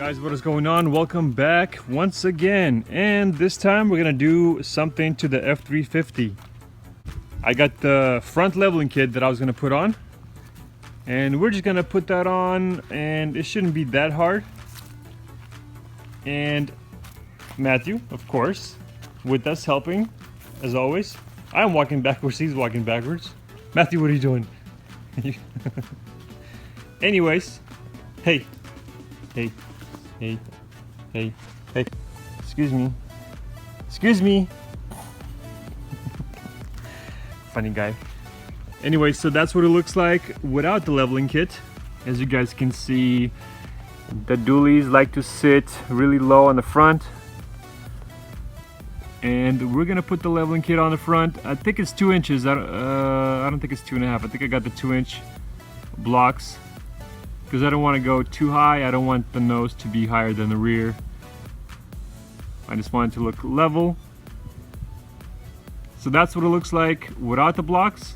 Guys, what is going on? Welcome back once again, and this time we're gonna do something to the F350. I got the front leveling kit that I was gonna put on, and we're just gonna put that on, and it shouldn't be that hard. And Matthew, of course, with us helping, as always. I'm walking backwards, he's walking backwards. Matthew, what are you doing? Anyways, hey. Hey, excuse me. Funny guy. Anyway, so that's what it looks like without the leveling kit. As you guys can see, the dualies like to sit really low on the front. And we're gonna put the leveling kit on the front. I think it's 2 inches. I don't think it's 2.5. I think I got the 2-inch blocks, because I don't want to go too high. I don't want the nose to be higher than the rear. I just want it to look level. So that's what it looks like without the blocks.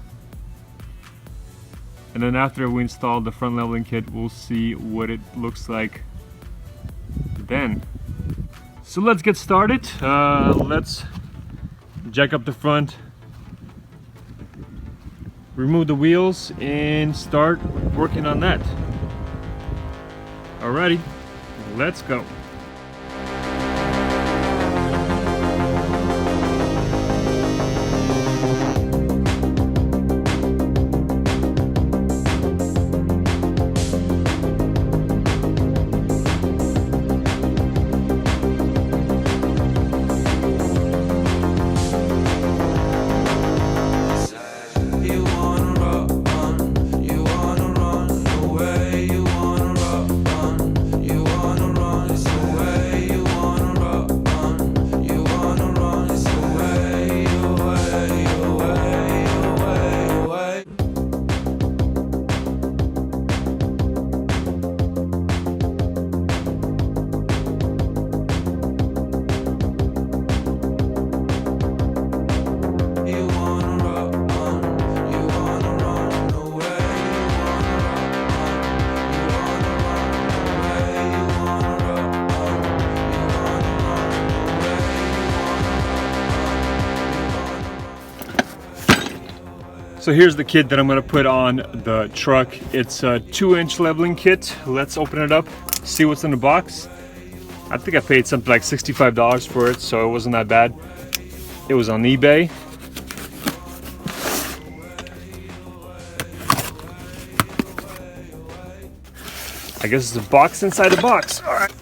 And then after we install the front leveling kit, we'll see what it looks like then. So let's get started. Let's jack up the front, remove the wheels, and start working on that. Alrighty, let's go. So here's the kit that I'm gonna put on the truck. It's a 2-inch leveling kit. Let's open it up, see what's in the box. I think I paid something like $65 for it, so it wasn't that bad. It was on eBay. I guess it's a box inside the box. All right.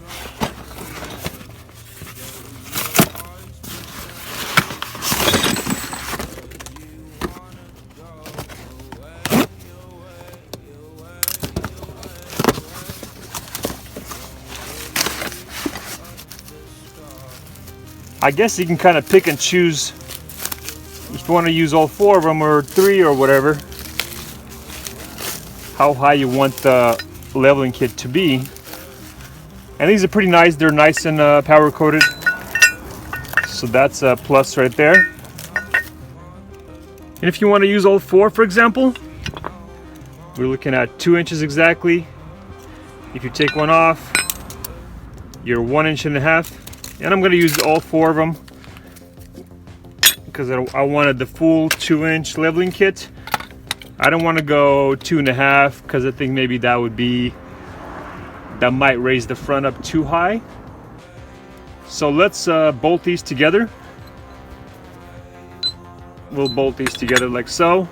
I guess you can kind of pick and choose if you want to use all 4 of them or 3 or whatever, how high you want the leveling kit to be. And these are pretty nice. They're nice and power coated, so that's a plus right there. And if you want to use all 4, for example, we're looking at 2 inches exactly. If you take one off, you're 1.5 inches. And I'm going to use all 4 of them because I wanted the full 2-inch leveling kit. I don't want to go 2.5 because I think maybe that might raise the front up too high. So let's bolt these together. We'll bolt these together like so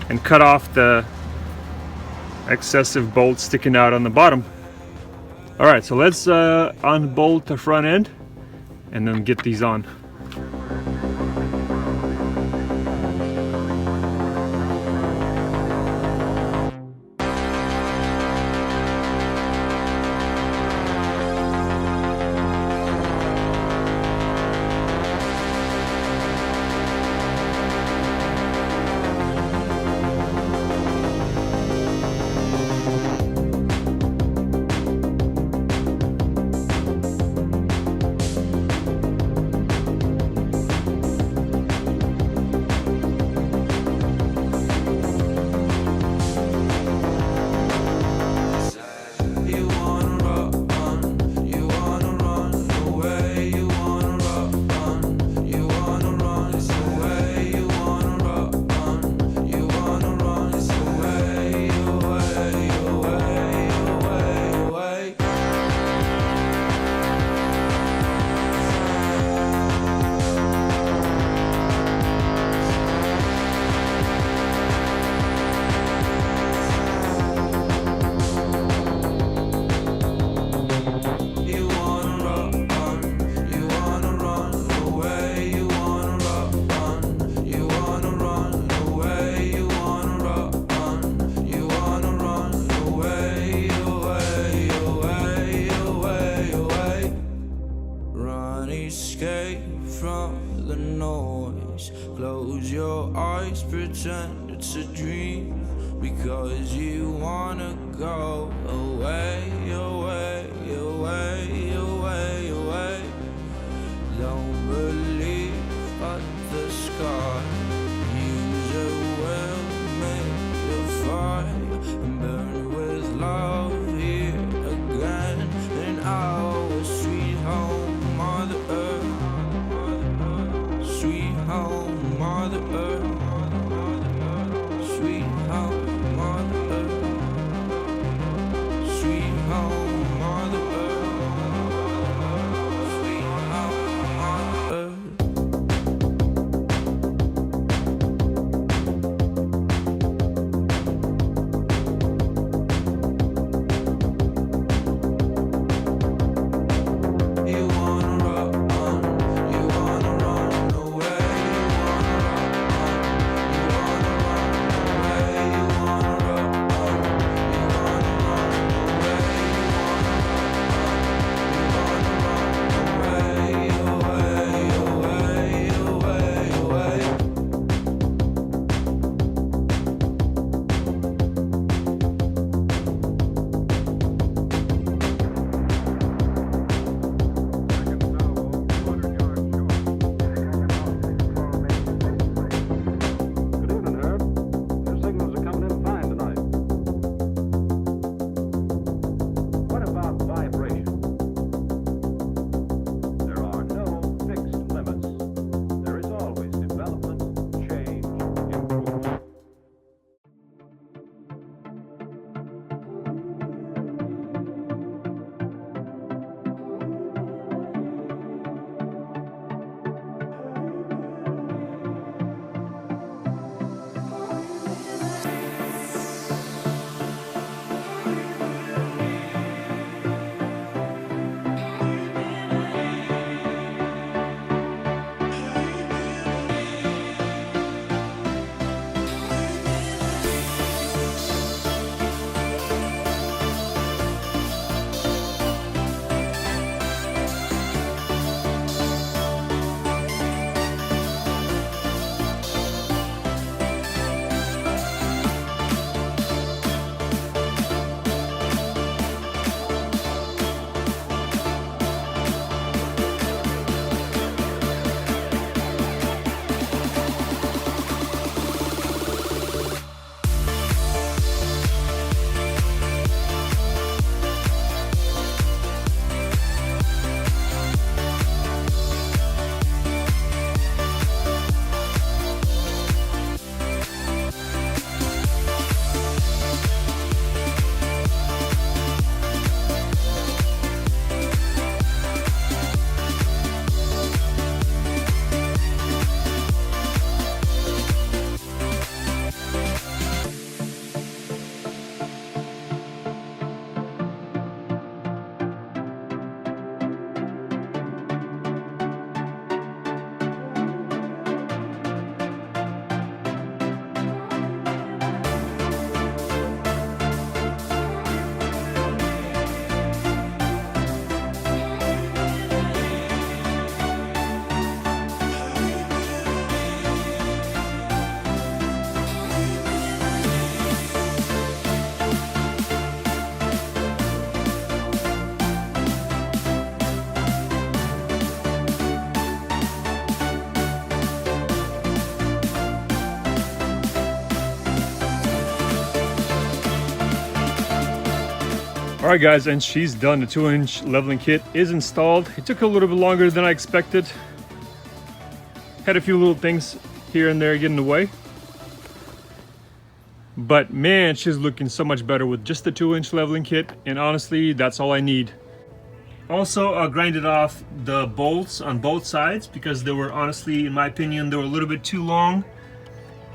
and cut off the excessive bolts sticking out on the bottom. Alright, so let's unbolt the front end and then get these on. from the noise. Close your eyes, pretend it's a dream, because you wanna go away, away, away, away, away. Don't believe but the sky. Use a will, make a fire, and burn with love here again in our sweet home, Mother Earth. Sweet home, Mother Earth. Sweet home, Mother Earth. Sweet home, Mother Earth. Sweet home, Mother Earth. You wanna run, you wanna run away. You wanna run away. You wanna run, you wanna run away. You wanna run away, away, away, away. Good evening, Herb. Your signals are coming in fine tonight. What about vibration? There are no fixed limits. There is always development, change, improvement. Alright guys, and she's done. The 2-inch leveling kit is installed. It took a little bit longer than I expected. Had a few little things here and there get in the way. But man, she's looking so much better with just the 2-inch leveling kit, and honestly, that's all I need. Also, I grinded off the bolts on both sides because they were, honestly, in my opinion, they were a little bit too long.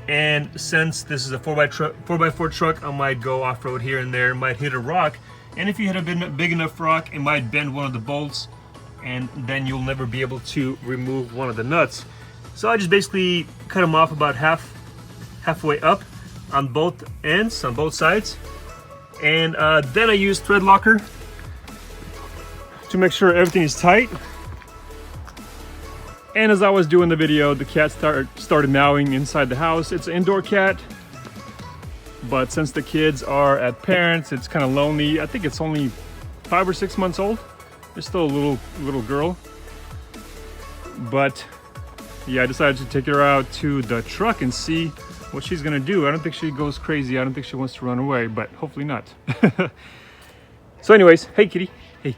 And since this is a 4x4 truck, I might go off-road here and there, might hit a rock. And if you hit a big enough rock, it might bend one of the bolts, and then you'll never be able to remove one of the nuts. So I just basically cut them off about halfway up on both ends, on both sides. And then I use thread locker to make sure everything is tight. And as I was doing the video, the cat started meowing inside the house. It's an indoor cat, but since the kids are at parents, it's kind of lonely. I think it's only 5 or 6 months old. It's still a little girl. But yeah, I decided to take her out to the truck and see what she's gonna do. I don't think she goes crazy. I don't think she wants to run away, but hopefully not. So anyways, hey kitty. Hey.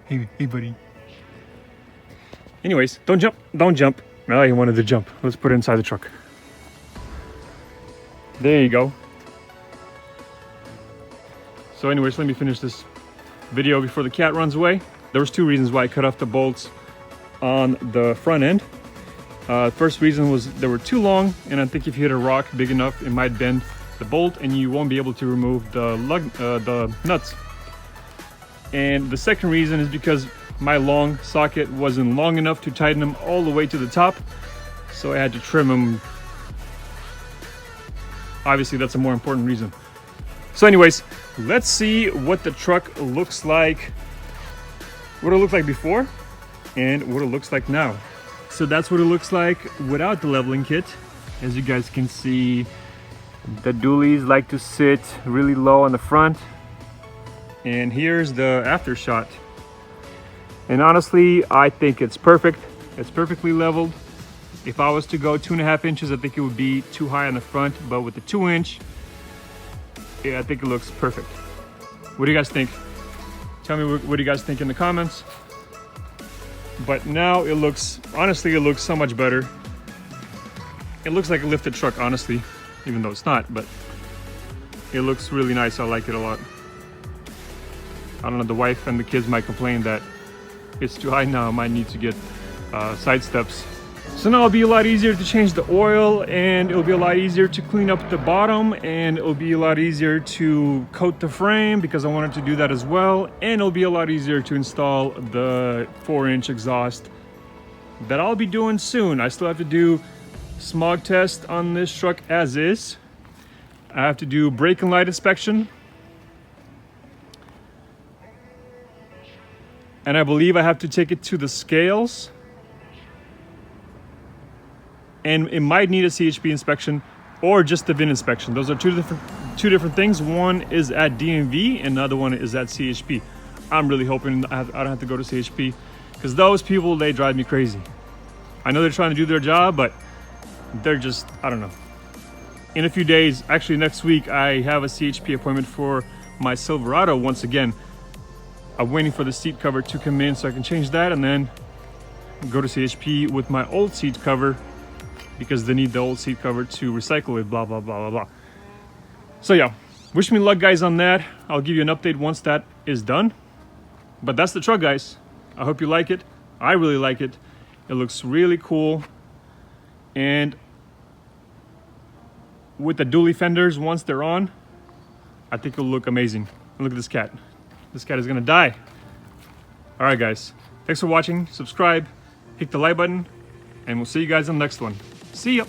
Hey buddy. Anyways, don't jump, don't jump. Oh, you wanted to jump. Let's put it inside the truck. There you go. So anyways, let me finish this video before the cat runs away. There was 2 reasons why I cut off the bolts on the front end. First reason was they were too long, and I think if you hit a rock big enough, it might bend the bolt and you won't be able to remove the nuts. And the second reason is because my long socket wasn't long enough to tighten them all the way to the top, so I had to trim them. Obviously, that's a more important reason. So anyways, let's see what the truck looks like, what it looked like before and what it looks like now. So that's what it looks like without the leveling kit. As you guys can see, the dualies like to sit really low on the front. And here's the after shot. And honestly, I think it's perfect. It's perfectly leveled. If I was to go 2.5 inches, I think it would be too high on the front, but with the 2-inch, yeah, I think it looks perfect. What do you guys think? Tell me what do you guys think in the comments. But now it looks, honestly, it looks so much better. It looks like a lifted truck, honestly, even though it's not, but it looks really nice. I like it a lot. I don't know, the wife and the kids might complain that it's too high now. I might need to get side steps. So now it'll be a lot easier to change the oil, and it'll be a lot easier to clean up the bottom, and it'll be a lot easier to coat the frame because I wanted to do that as well. And it'll be a lot easier to install the 4-inch exhaust that I'll be doing soon. I still have to do smog test on this truck as is. I have to do brake and light inspection. And I believe I have to take it to the scales. And it might need a CHP inspection or just the VIN inspection. Those are two different things. One is at DMV and the other one is at CHP. I'm really hoping I don't have to go to CHP, because those people, they drive me crazy. I know they're trying to do their job, but they're just, I don't know. In a few days, actually next week, I have a CHP appointment for my Silverado once again. I'm waiting for the seat cover to come in so I can change that, and then go to CHP with my old seat cover, because they need the old seat cover to recycle it, blah, blah, blah, blah, blah. So yeah, wish me luck, guys, on that. I'll give you an update once that is done. But that's the truck, guys. I hope you like it. I really like it. It looks really cool. And with the dually fenders, once they're on, I think it'll look amazing. Look at this cat. This cat is gonna die. All right, guys. Thanks for watching. Subscribe, hit the like button, and we'll see you guys on the next one. See ya.